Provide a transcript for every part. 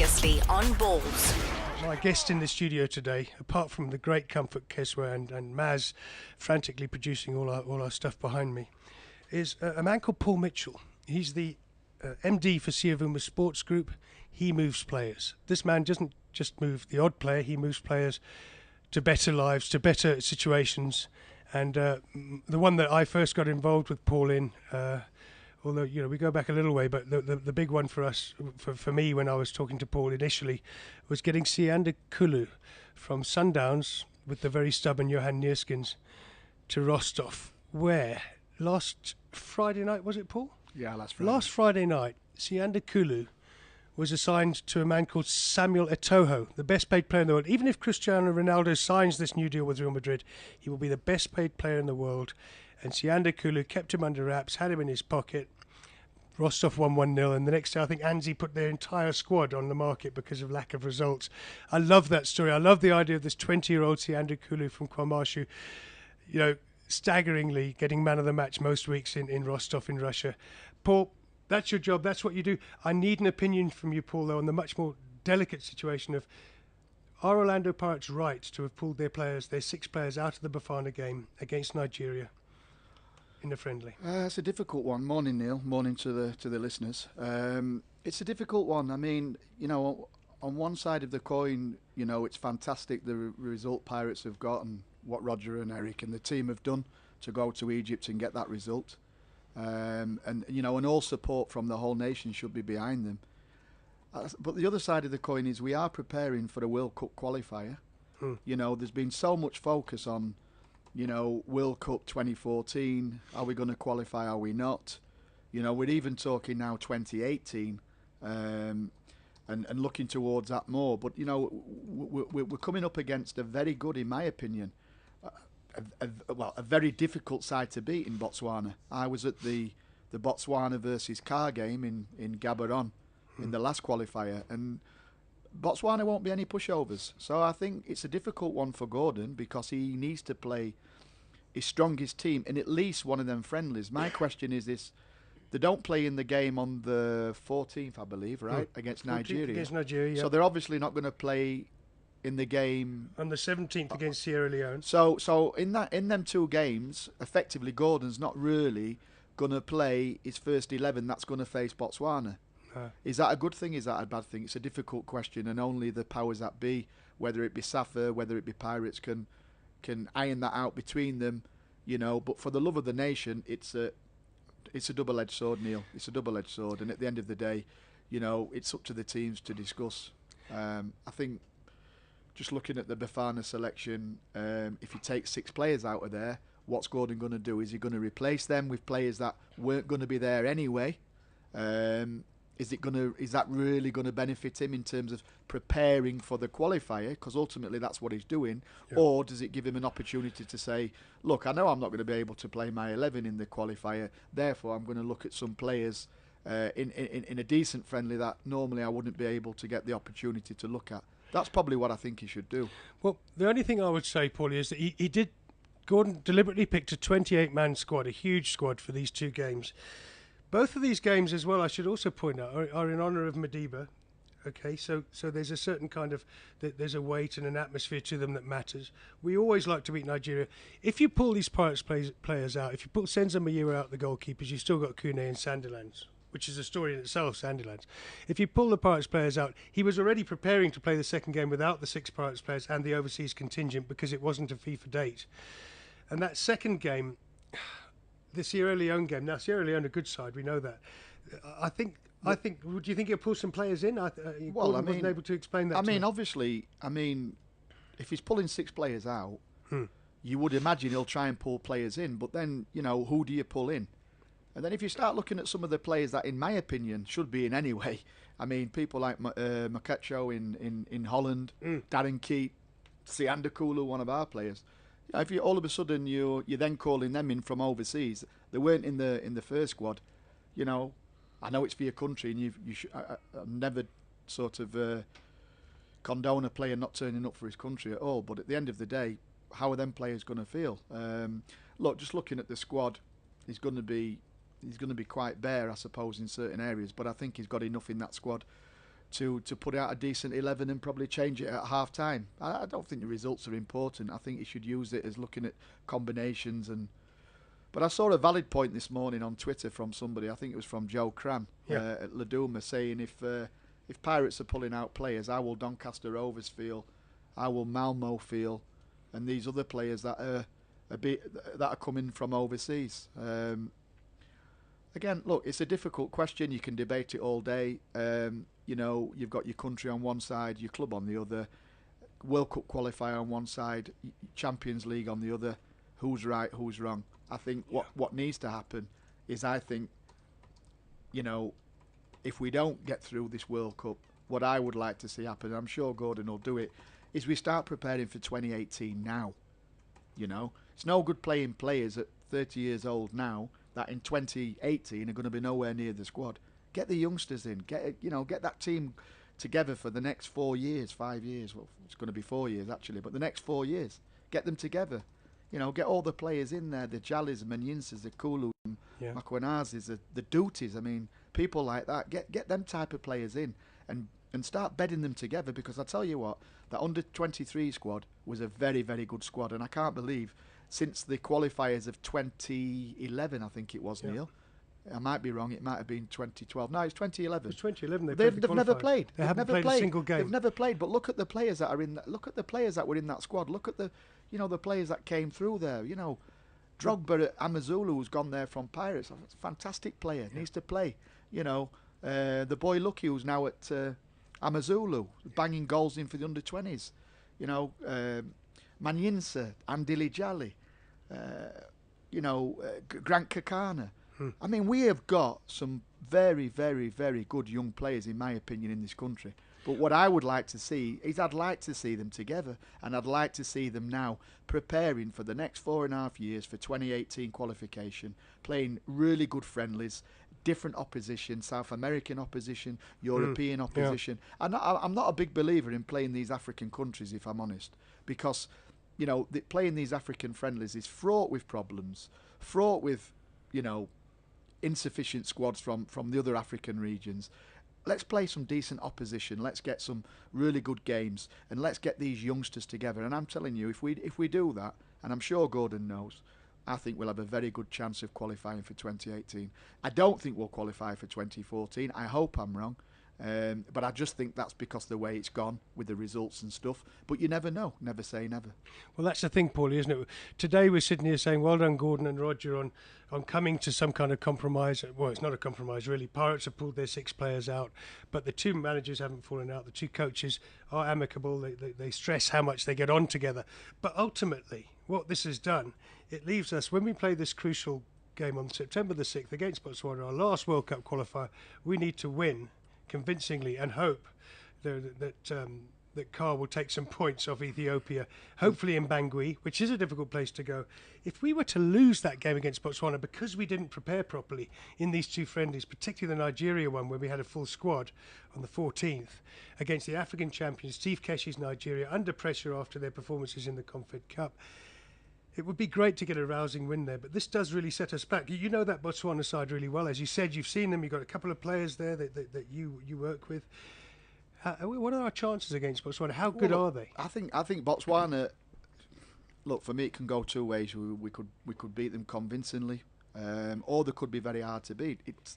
previously on Balls. My guest in the studio today, apart from the great Comfort Keswa and Maz frantically producing all our stuff behind me, is a man called Paul Mitchell. He's the MD for Siavuma Sports Group. He moves players. This man doesn't just move the odd player, he moves players to better lives, to better situations. And the one that I first got involved with Paul in, although we go back a little way, but the big one for us, for me, when I was talking to Paul initially, was getting Sianda Kulu from Sundowns with the very stubborn Johan Neerskins to Rostov, where last Friday night, was it, Paul? Yeah, last Friday. Last Friday night, Sianda Kulu was assigned to a man called Samuel Eto'o, the best paid player in the world. Even if Cristiano Ronaldo signs this new deal with Real Madrid, he will be the best paid player in the world. And Sianda Kulu kept him under wraps, had him in his pocket. Rostov won 1-0, and the next day I think Anzi put their entire squad on the market because of lack of results. I love that story. I love the idea of this 20-year-old Sianda Kulu from Kwamashu, staggeringly getting man of the match most weeks in Rostov in Russia. Paul, that's your job, that's what you do. I need an opinion from you, Paul, though, on the much more delicate situation of, are Orlando Pirates right to have pulled their 6 players out of the Bafana game against Nigeria in the friendly? It's a difficult one. Morning, Neil. Morning to the listeners. It's a difficult one. I mean, on one side of the coin, it's fantastic the result Pirates have got and what Roger and Eric and the team have done to go to Egypt and get that result. And all support from the whole nation should be behind them. But the other side of the coin is we are preparing for a World Cup qualifier. There's been so much focus on, World Cup 2014. Are we going to qualify? Are we not? We're even talking now 2018 and looking towards that more. But, we're coming up against a very good, in my opinion, a very difficult side to beat in Botswana. I was at the Botswana versus Car game in Gaborone in the last qualifier, and Botswana won't be any pushovers. So I think it's a difficult one for Gordon because he needs to play his strongest team in at least one of them friendlies. My question is this: they don't play in the game on the 14th, I believe, right, against Nigeria. Against Nigeria, yeah. So they're obviously not going to play in the game on the 17th against Sierra Leone. So in them 2 games, effectively Gordon's not really going to play his first 11 that's going to face Botswana. Is that a good thing? Is that a bad thing? It's a difficult question, and only the powers that be, whether it be SAFA, whether it be Pirates, can iron that out between them. But for the love of the nation, it's a double-edged sword, Neil. It's a double-edged sword, and at the end of the day, it's up to the teams to discuss. I think, just looking at the Bafana selection, if you take 6 players out of there, what's Gordon going to do? Is he going to replace them with players that weren't going to be there anyway? Is that really going to benefit him in terms of preparing for the qualifier? Because ultimately that's what he's doing. Yeah. Or does it give him an opportunity to say, look, I know I'm not going to be able to play my 11 in the qualifier, therefore I'm going to look at some players in a decent friendly that normally I wouldn't be able to get the opportunity to look at. That's probably what I think he should do. Well, the only thing I would say, Paulie, is that Gordon deliberately picked a 28-man squad, a huge squad for these 2 games. Both of these games as well, I should also point out, are in honour of Madiba. Okay, so there's a certain kind of, there's a weight and an atmosphere to them that matters. We always like to beat Nigeria. If you pull these Pirates players out, if you pull Senzo Mayira out, the goalkeepers, you've still got Kune and Sandilands, which is a story in itself, Sandilands. If you pull the Pirates players out, he was already preparing to play the second game without the 6 Pirates players and the overseas contingent because it wasn't a FIFA date. And that second game, the Sierra Leone game, now Sierra Leone a good side, we know that. I think. Do you think he'll pull some players in? Wasn't able to explain that. Obviously, if he's pulling 6 players out, you would imagine he'll try and pull players in. But then, who do you pull in? And then if you start looking at some of the players that, in my opinion, should be in anyway, people like Makacho in Holland, Darren Keat, Sianda Kulu, one of our players. If you all of a sudden you're then calling them in from overseas, they weren't in the first squad. I know it's for your country, and I've never sort of condone a player not turning up for his country at all. But at the end of the day, how are them players going to feel? Look, just looking at the squad, he's going to be quite bare, I suppose, in certain areas. But I think he's got enough in that squad to put out a decent 11 and probably change it at half time. I don't think the results are important. I think you should use it as looking at combinations. But I saw a valid point this morning on Twitter from somebody. I think it was from Joe Cran at Laduma, saying if Pirates are pulling out players, how will Doncaster Rovers feel? How will Malmo feel? And these other players that are coming from overseas. Again, look, it's a difficult question. You can debate it all day. You've got your country on one side, your club on the other, World Cup qualifier on one side, Champions League on the other. Who's right, who's wrong? I think what needs to happen is, I think, if we don't get through this World Cup, what I would like to see happen, and I'm sure Gordon will do it, is we start preparing for 2018 now. It's no good playing players at 30 years old now that in 2018 are going to be nowhere near the squad. Get the youngsters in. Get that team together for the next 4 years, 5 years. Well, it's going to be 4 years actually, but the next 4 years, get them together. Get all the players in there, the Jallis, Manyinsas, the Kulu, Makwanazis, the Duties. I mean, people like that. Get them type of players in and start bedding them together, because I tell you what, that under-23 squad was a very, very good squad, and I can't believe since the qualifiers of 2011, I think it was, Neil. I might be wrong. It might have been 2012. No, it's 2011. It's 2011. They've never played. They haven't played a single game. They've never played. But look at the players that are in. Look at the players that were in that squad. Look at the players that came through there. Drogba at Amazulu, who's gone there from Pirates. That's a fantastic player. Needs to play. The boy Lucky, who's now at Amazulu, banging goals in for the under-20s. Manyinsa, Andili Jali, Grant Kakana. I mean, we have got some very, very, very good young players, in my opinion, in this country. But what I would like to see is, I'd like to see them together, and I'd like to see them now preparing for the next 4.5 years for 2018 qualification, playing really good friendlies, different opposition, South American opposition, European opposition. And I'm not a big believer in playing these African countries, if I'm honest, because playing these African friendlies is fraught with problems, fraught with insufficient squads from the other African regions. Let's play some decent opposition. Let's get some really good games, and let's get these youngsters together. And I'm telling you, if we do that, and I'm sure Gordon knows, I think we'll have a very good chance of qualifying for 2018. I don't think we'll qualify for 2014. I hope I'm wrong. But I just think that's because of the way it's gone with the results and stuff. But you never know. Never say never. Well, that's the thing, Paulie, isn't it? Today we're sitting here saying, well done, Gordon and Roger, on coming to some kind of compromise. Well, it's not a compromise, really. Pirates have pulled their 6 players out, but the 2 managers haven't fallen out. The 2 coaches are amicable. They stress how much they get on together. But ultimately, what this has done, it leaves us, when we play this crucial game on September the 6th against Botswana, our last World Cup qualifier, we need to win convincingly and hope that Carr will take some points off Ethiopia, hopefully in Bangui, which is a difficult place to go. If we were to lose that game against Botswana because we didn't prepare properly in these 2 friendlies, particularly the Nigeria one where we had a full squad on the 14th, against the African champions, Steve Keshe's Nigeria, under pressure after their performances in the Confed Cup, it would be great to get a rousing win there, but this does really set us back. You know that Botswana side really well. As you said, you've seen them. You've got a couple of players there that you work with. What are our chances against Botswana? How good are they? I think Botswana. Look, for me, it can go 2 ways. We could beat them convincingly, or they could be very hard to beat. It's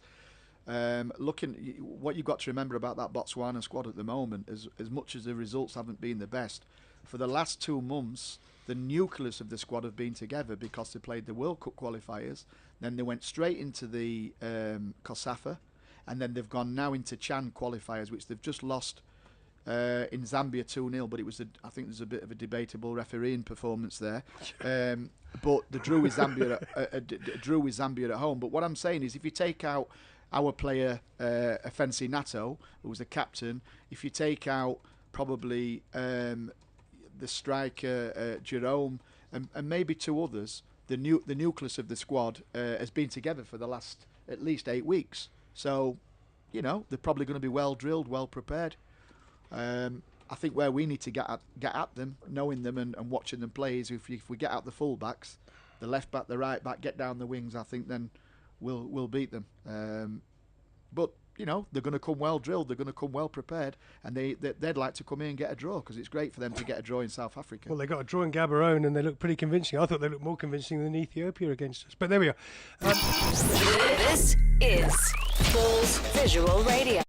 what you've got to remember about that Botswana squad at the moment, as much as the results haven't been the best, for the last 2 months, the nucleus of the squad have been together because they played the World Cup qualifiers, then they went straight into the COSAFA, and then they've gone now into Chan qualifiers, which they've just lost in Zambia 2-0, but I think there's a bit of a debatable refereeing performance there. But the drew with Zambia at home. But what I'm saying is, if you take out our player Afensi Nato, who was the captain, if you take out probably the striker Jerome and maybe 2 others, the nucleus of the squad has been together for the last at least 8 weeks. So, they're probably going to be well drilled, well prepared. I think where we need to get at them, knowing them and watching them play, is if we get out the full backs, the left back, the right back, get down the wings, I think then we'll beat them. But you know, they're going to come well drilled, they're going to come well prepared, and they'd like to come in and get a draw, because it's great for them to get a draw in South Africa. Well, they got a draw in Gaborone, and they look pretty convincing. I thought they looked more convincing than Ethiopia against us. But there we are. This is Balls Visual Radio.